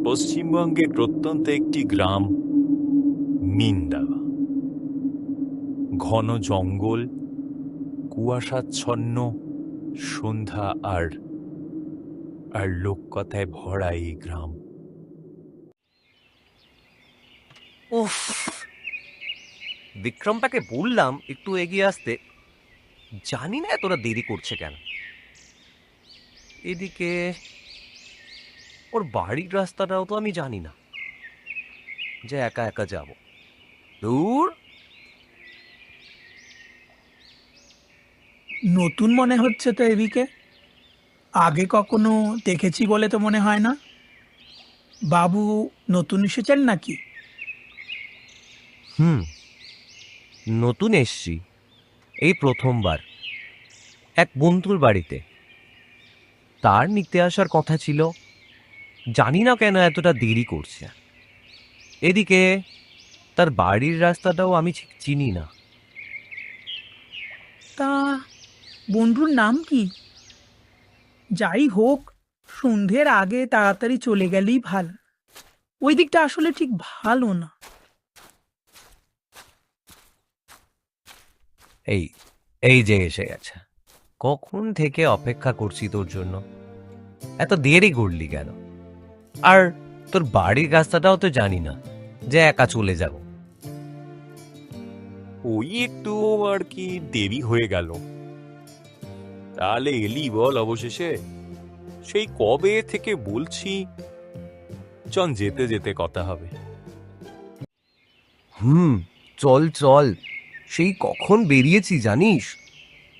পশ্চিমবঙ্গের প্রত্যন্ত একটি গ্রাম মিন্দাবা। ঘন জঙ্গল, কুয়াশাচ্ছন্ন সন্ধ্যা আর আর লোককথায় ভরা এই গ্রাম। উফ, বিক্রমটাকে বললাম একটু এগিয়ে আসতে, জানি না এতটা দেরি করছে কেন। এদিকে ওর বাড়ির রাস্তাটাও তো আমি জানি না, যে একা একা যাব। দূর, নতুন মনে হচ্ছে তো এদিকে। আগে কখনো দেখেছি বলে তো মনে হয় না। বাবু নতুন এসেছেন নাকি? নতুন এসছি, এই প্রথমবার এক বন্ধুর বাড়িতে। তার নিতে আসার কথা ছিল, জানি না কেন এতটা দেরি করছে। এদিকে তার বাড়ির রাস্তাটাও আমি ঠিক চিনি না। তা বন্ধুর নাম কি? যাই হোক, সন্ধ্যের আগে তাড়াতাড়ি চলে গেলেই ভালো। ওই দিকটা আসলে ঠিক ভালো না। এই এই যে এসে গেছে। কখন থেকে অপেক্ষা করছি তোর জন্য, এত দেরি করলি কেন? আর তোর বাড়ির রাস্তাটাও তো জানি না, যে একা চলে যাব। ওই একটু আর কি দেরি হয়ে গেল। তাহলে এলি বল অবশেষে? সেই কবে থেকে বলছি চল যেতে যেতে কথা হবে। চল চল, সেই কখন বেরিয়েছি জানিস,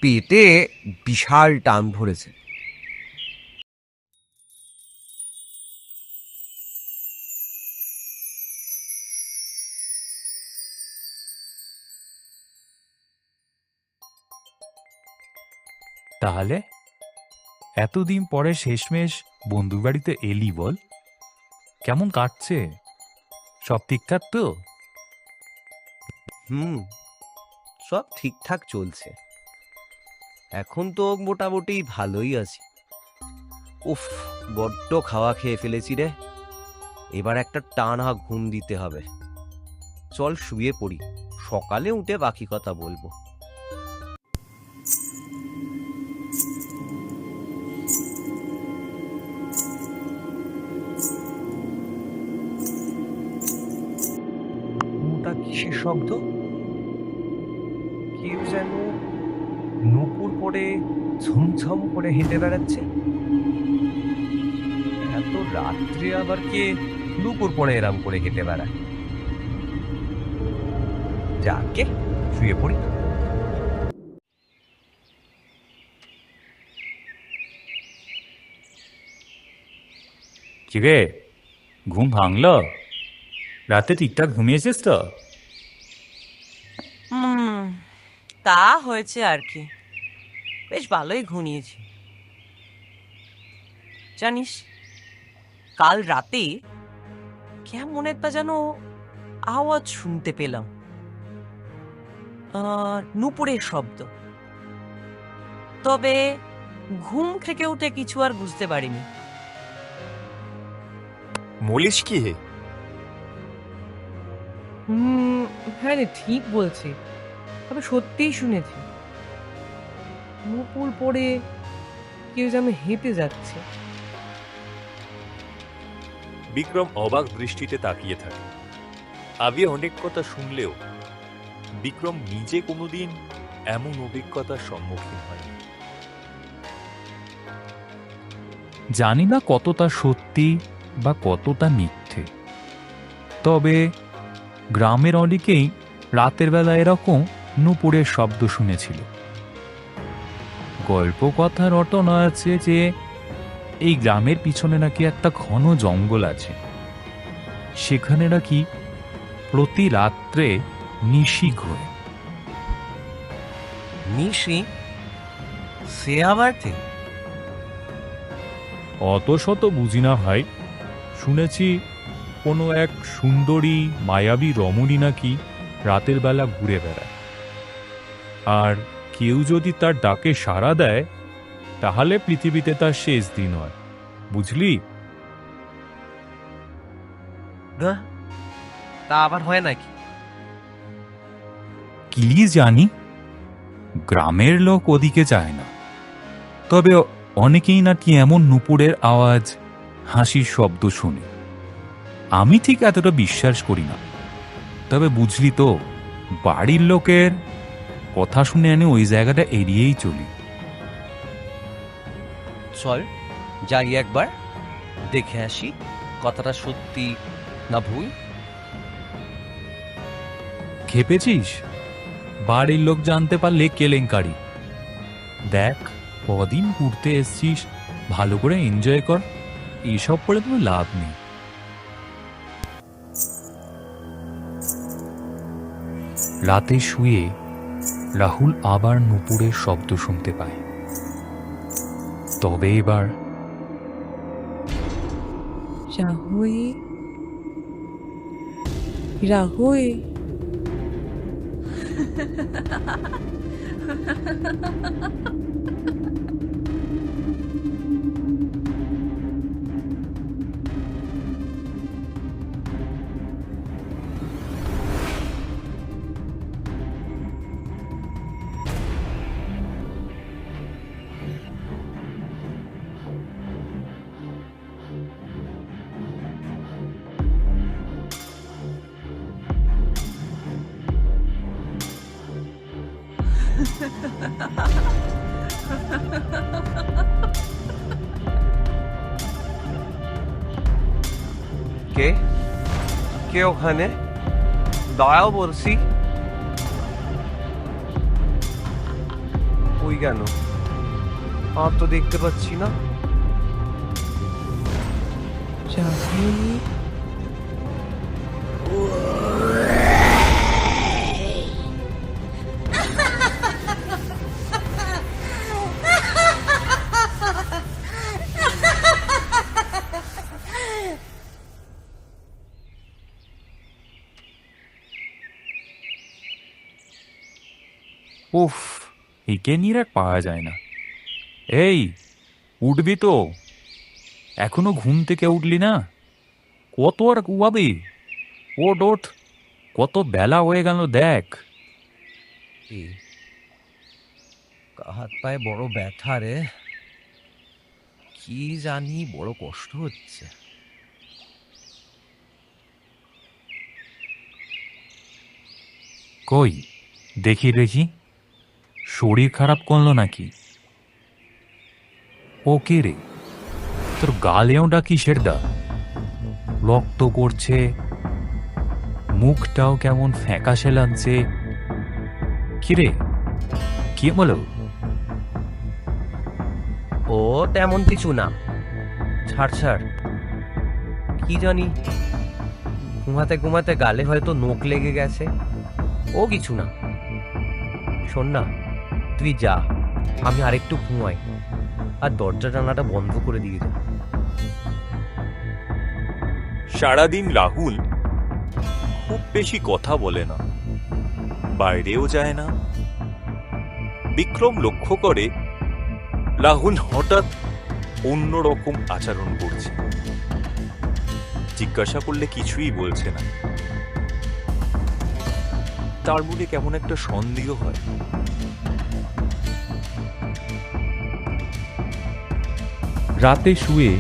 পেটে বিশাল টান ধরেছে। তাহলে এতদিন পরে শেষমেশ বন্ধুর বাড়িতে এলি বল? কেমন কাটছে? সব ঠিকঠাক তো? সব ঠিকঠাক চলছে, এখন তো মোটামুটি ভালোই আছি। উফ, বড্ড খাওয়া খেয়ে ফেলেছি রে। এবার একটা টানা ঘুম দিতে হবে। চল শুয়ে পড়ি, সকালে উঠে বাকি কথা বলবো। ওটা কিসের শব্দ? কেউ যেন নূপুর পরে ঝুমঝম করে হেঁটে বেড়াচ্ছে। এত রাত্রে আবার কে নূপুর পরে এরম করে হেঁটে বেড়ায়? যাকে শুয়ে পড়ি। কি রে, ঘুম ভাঙলো? রাতে ঠিকঠাক ঘুমিয়েছিস তো? তা হয়েছে আর কি, বেশ ভালোই ঘুমিয়েছি। জানিস, কাল রাতে কেমন একটা যেন আওয়াজ শুনতে পেলাম, নূপুরের শব্দ। তবে ঘুম থেকে উঠে কিছু আর বুঝতে পারিনি। বলিস কি হে? হ্যাঁ রে, ঠিক বলছি। তবে সত্যিই শুনেছি, নূপুর পরে কেউ যেন হেঁটে যাচ্ছে। বিক্রম অবাক দৃষ্টিতে তাকিয়ে থাকে। আগে অনেক কথা শুনলেও বিক্রম নিজে কোনোদিন এমন অভিজ্ঞতার সম্মুখীন হয়নি। জানি না কতটা সত্যি বা কতটা মিথ্যে, তবে গ্রামের অনেকেই রাতের বেলা এরকম নূপুরের শব্দ শুনেছিল। গল্প কথা রটনা আছে যে এই গ্রামের পিছনে নাকি একটা ঘন জঙ্গল আছে, সেখানে নাকি প্রতি রাত্রে নিশি ঘোরে। নিশি? সে আবার ঠিক? অত শত বুঝি না ভাই, শুনেছি কোনো এক সুন্দরী মায়াবী রমণী নাকি রাতের বেলা ঘুরে বেড়ায়, আর কেউ যদি তার ডাকে সাড়া দেয় তাহলে পৃথিবীতে তার শেষ দিন হয়, বুঝলি? না, তা আবার হয় নাকি? কি জানি, গ্রামের লোক ওদিকে যায় না, তবে অনেকেই নাকি এমন নুপুরের আওয়াজ, হাসির শব্দ শুনে। আমি ঠিক এতটা বিশ্বাস করি না, তবে বুঝলি তো, বাড়ির লোকের কথা শুনে এনে ওই জায়গাটা এড়িয়েই চলি। চল যাই একবার, দেখে আসি কথাটা সত্যি না ভুল। খেপেছিস? বাড়ির লোক জানতে পারলে কেলেঙ্কারি। দেখ, কদিন ঘুরতে এসছিস, ভালো করে এনজয় কর, এইসব করে কোনো লাভ নেই। রাতে শুয়ে রাহুল আবার নুপুরের শব্দ শুনতে পায়। তবে এবার রাহুই, রাহুই, কে কে ওখানে? দাঁড়াও বলছি। ওই কেন, আর তো দেখতে পাচ্ছি না। রাহুই, উফ, একে নিয়ে আর পাওয়া যায় না। এই, উঠবি তো? এখনো ঘুম থেকে উঠলি না? কত আর ঘুমাবি? ওঠ ওঠ, কত বেলা হয়ে গেল দেখ। হাত পায়ে বড় ব্যথা রে, কি জানি, বড় কষ্ট হচ্ছে। কই দেখি দেখি, শরীর খারাপ করলো নাকি? ও কে রে, তোর গালেও ডাকি সেরদা, রক্ত করছে, মুখটাও কেমন ফ্যাকাশে লাগছে। কিরে, কি বলো? ও তেমন কিছু না, ছাড় ছাড়। কি জানি, ঘুমাতে ঘুমাতে গালে হয়তো নোক লেগে গেছে, ও কিছু না। শোন না, তুই যা, আমি আরেকটু ঘুমাই, আর দরজা জানালাটা বন্ধ করে দিয়ে যা। সারাদিন রাহুল খুব বেশি কথা বলে না, বাইরেও যায় না। বিক্রম লক্ষ্য করে রাহুল হঠাৎ অন্যরকম আচরণ করছে। জিজ্ঞাসা করলে কিছুই বলছে না। তার মনে কেমন একটা সন্দেহ হয়। রাতে শুয়ে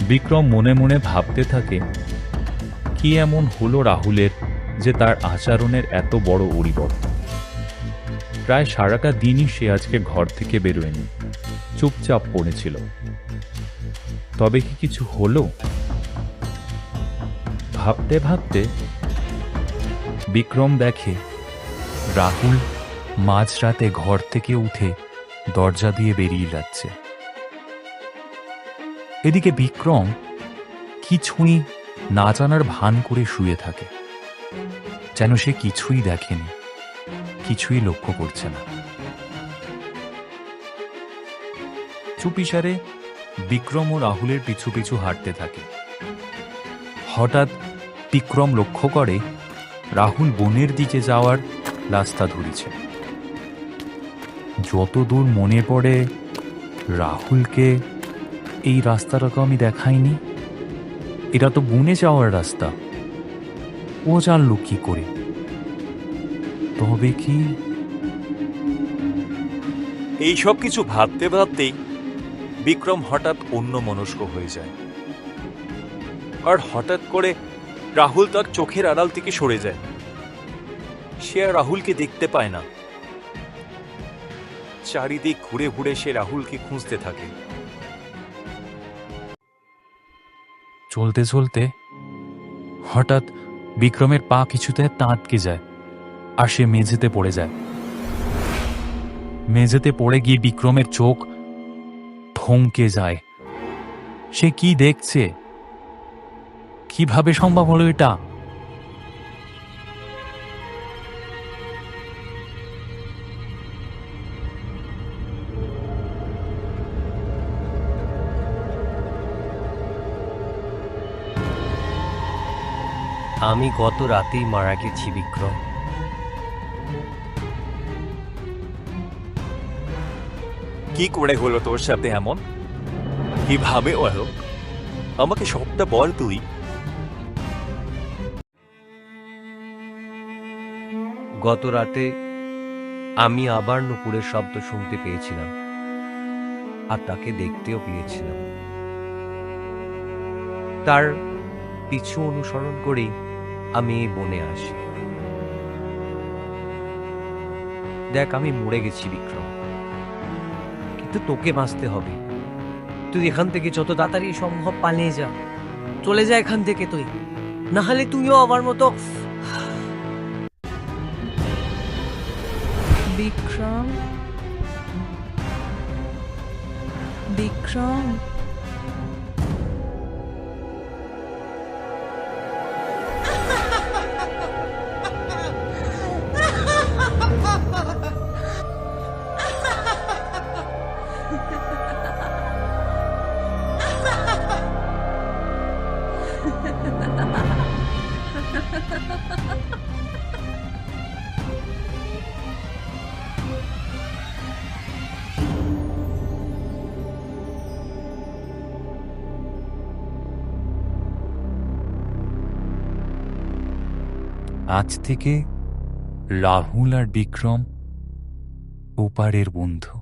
বিক্রম মনে মনে ভাবতে থাকে, কি এমন হলো রাহুলের যে তার আচরণের এত বড় পরিবর্তন। প্রায় সারাটা দিনই সে আজকে ঘর থেকে বেরোয়নি, চুপচাপ পড়েছিল। তবে কি কিছু হলো? ভাবতে ভাবতে বিক্রম দেখে রাহুল মাঝরাতে ঘর থেকে উঠে দরজা দিয়ে বেরিয়ে যাচ্ছে। এদিকে বিক্রম কিছুই না জানার ভান করে শুয়ে থাকে, যেন সে কিছুই দেখেনি, কিছুই লক্ষ্য করছে না। চুপিসারে বিক্রম ও রাহুলের পিছু পিছু হাঁটতে থাকে। হঠাৎ বিক্রম লক্ষ্য করে রাহুল বনের দিকে যাওয়ার রাস্তা ধরেছে। যতদূর মনে পড়ে, রাহুলকে এই রাস্তাটাকে আমি দেখাইনি। এটা তো বনে যাওয়ার রাস্তা। ও জানলো কি করে? তবে কি? এই সব কিছু ভাবতে ভাবতেই বিক্রম হঠাৎ অন্যমনস্ক হয়ে যায়। আর হঠাৎ করে রাহুল তার চোখের আড়াল থেকে সরে যায়। সে আর রাহুলকে দেখতে পায় না। চারিদিক ঘুরে ঘুরে সে রাহুলকে খুঁজতে থাকে। চলতে চলতে হঠাৎ বিক্রমের পা কিছুতে আটকে যায়, আর সে মেঝেতে পড়ে যায়। মেঝেতে পড়ে গিয়ে বিক্রমের চোখ থমকে যায়। সে কি দেখছে? কিভাবে সম্ভব হলো এটা? আমি গত রাতেই মারা গেছি বিক্রম। কি করে হলো তোর সাথে এমন? কিভাবে হলো? আমাকে সবটা বল তুই। গত রাতে আমি আবার নুপুরের শব্দ শুনতে পেয়েছিলাম, আর তাকে দেখতেও পেয়েছিলাম। তার পিছু অনুসরণ করেই আমি এই বনে আসি। দেখ, আমি মরে গেছি বিক্রম, কিন্তু তোকে বাঁচতে হবে। তুই এখান থেকে যত তাড়াতাড়ি সম্ভব পালিয়ে যা। চলে যা এখান থেকে তুই, না হলে তুইও আমার মতো। বিক্রম, বিক্রম, আজ থেকে রাহুল আর বিক্রম ওপারের বন্ধু।